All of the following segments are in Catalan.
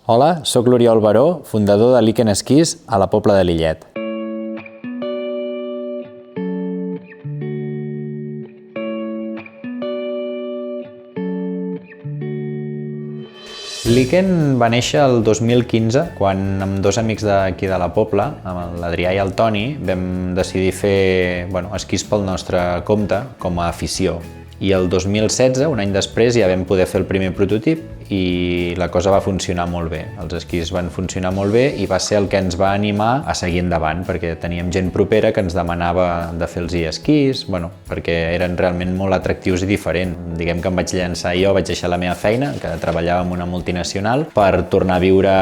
Hola, sóc l'Oriol Baró, fundador de Lichen Esquís a la Pobla de Lillet. Lichen va néixer el 2015, quan amb dos amics d'aquí de la Pobla, amb l'Adrià i el Toni, vam decidir fer esquís pel nostre compte com a afició. I el 2016, un any després, ja vam poder fer el primer prototip i la cosa va funcionar molt bé. Els esquís van funcionar molt bé i va ser el que ens va animar a seguir endavant, perquè teníem gent propera que ens demanava de fer-los esquís, perquè eren realment molt atractius i diferents. Diguem que em vaig llançar jo, vaig deixar la meva feina, que treballava en una multinacional, per tornar a viure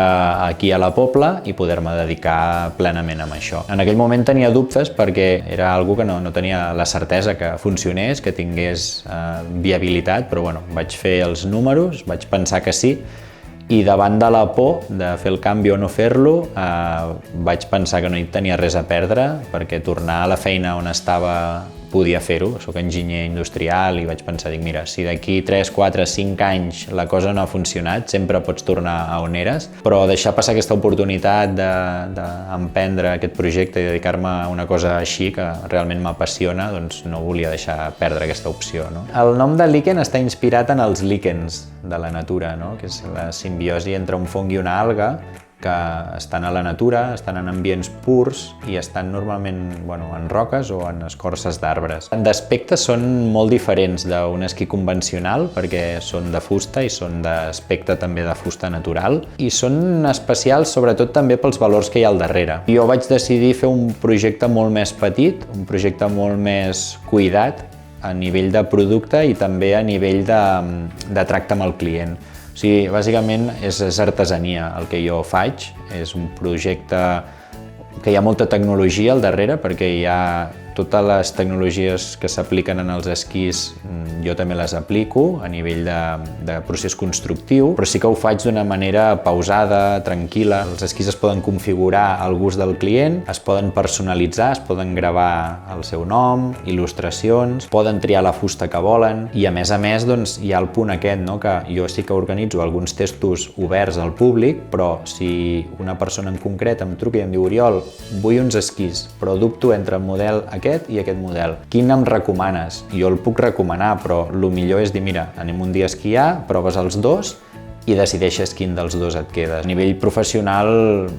aquí a la Pobla i poder-me dedicar plenament a això. En aquell moment tenia dubtes perquè era algo que no tenia la certesa que funcionés, que tingués viabilitat, però vaig fer els números, vaig pensar que sí, i davant de la por de fer el canvi o no fer-lo, vaig pensar que no hi tenia res a perdre, perquè tornar a la feina on estava podia fer-ho. Soc enginyer industrial i vaig pensar, mira, si d'aquí 3, 4, 5 anys la cosa no ha funcionat, sempre pots tornar a on eres, però deixar passar aquesta oportunitat d'emprendre aquest projecte i dedicar-me a una cosa així que realment m'apassiona, doncs no volia deixar perdre aquesta opció. El nom de Lichen està inspirat en els líquens de la natura, que és la simbiosi entre un fong i una alga, que estan a la natura, estan en ambients purs i estan normalment en roques o en escorces d'arbres. D'aspecte són molt diferents d'un esquí convencional perquè són de fusta i són d'aspecte també de fusta natural i són especials sobretot també pels valors que hi ha al darrere. Jo vaig decidir fer un projecte molt més petit, un projecte molt més cuidat a nivell de producte i també a nivell de tracte amb el client. O sigui, bàsicament és artesania el que jo faig, és un projecte que hi ha molta tecnologia al darrere perquè hi ha totes les tecnologies que s'apliquen en els esquís, jo també les aplico a nivell de procés constructiu, però sí que ho faig d'una manera pausada, tranquil·la. Els esquís es poden configurar al gust del client, es poden personalitzar, es poden gravar el seu nom, il·lustracions, poden triar la fusta que volen i a més hi ha el punt aquest, que jo sí que organitzo alguns testos oberts al públic, però si una persona en concret em truca i em diu Oriol, vull uns esquís, però dubto entre el model aquest i aquest model. Quin em recomanes? Jo el puc recomanar, però el millor és dir, mira, anem un dia a esquiar, proves els dos i decideixes quin dels dos et queda. A nivell professional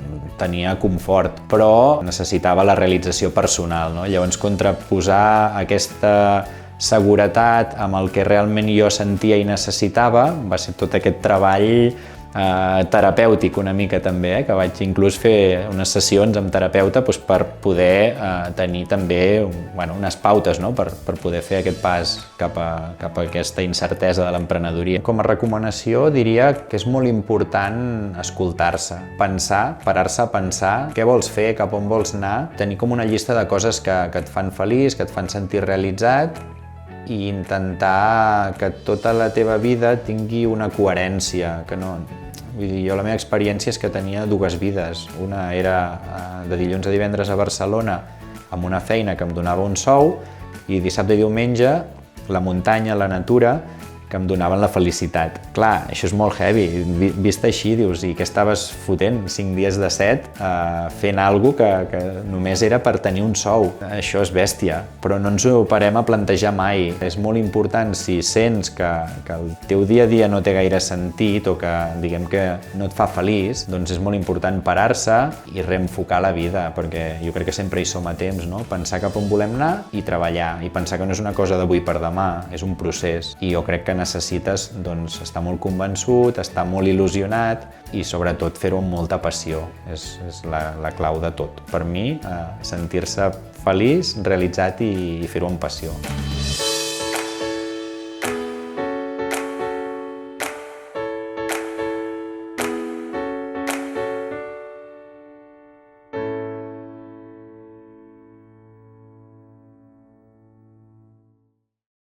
tenia confort, però necessitava la realització personal. Llavors, contraposar aquesta seguretat amb el que realment jo sentia i necessitava va ser tot aquest treball terapèutic una mica també, que vaig inclús fer unes sessions amb terapeuta per poder tenir també unes pautes per poder fer aquest pas cap a aquesta incertesa de l'emprenedoria. Com a recomanació diria que és molt important escoltar-se, pensar, parar-se a pensar què vols fer, cap on vols anar, tenir com una llista de coses que et fan feliç, que et fan sentir realitzat i intentar que tota la teva vida tingui una coherència, que no... Vull dir, jo la meva experiència és que tenia dues vides. Una era de dilluns a divendres a Barcelona amb una feina que em donava un sou i dissabte i diumenge la muntanya, la natura, que em donaven la felicitat. Clar, això és molt heavy. Vist així, dius, i què estaves fotent 5 dies de 7 fent alguna cosa que només era per tenir un sou? Això és bèstia, però no ens ho parem a plantejar mai. És molt important, si sents que el teu dia a dia no té gaire sentit o que, diguem que no et fa feliç, doncs és molt important parar-se i reenfocar la vida, perquè jo crec que sempre hi som a temps, pensar cap on volem anar i treballar, i pensar que no és una cosa d'avui per demà, és un procés. I jo crec que necessites estar molt convençut, estar molt il·lusionat i sobretot fer-ho amb molta passió. És la clau de tot. Per mi, sentir-se feliç, realitzat i fer-ho amb passió.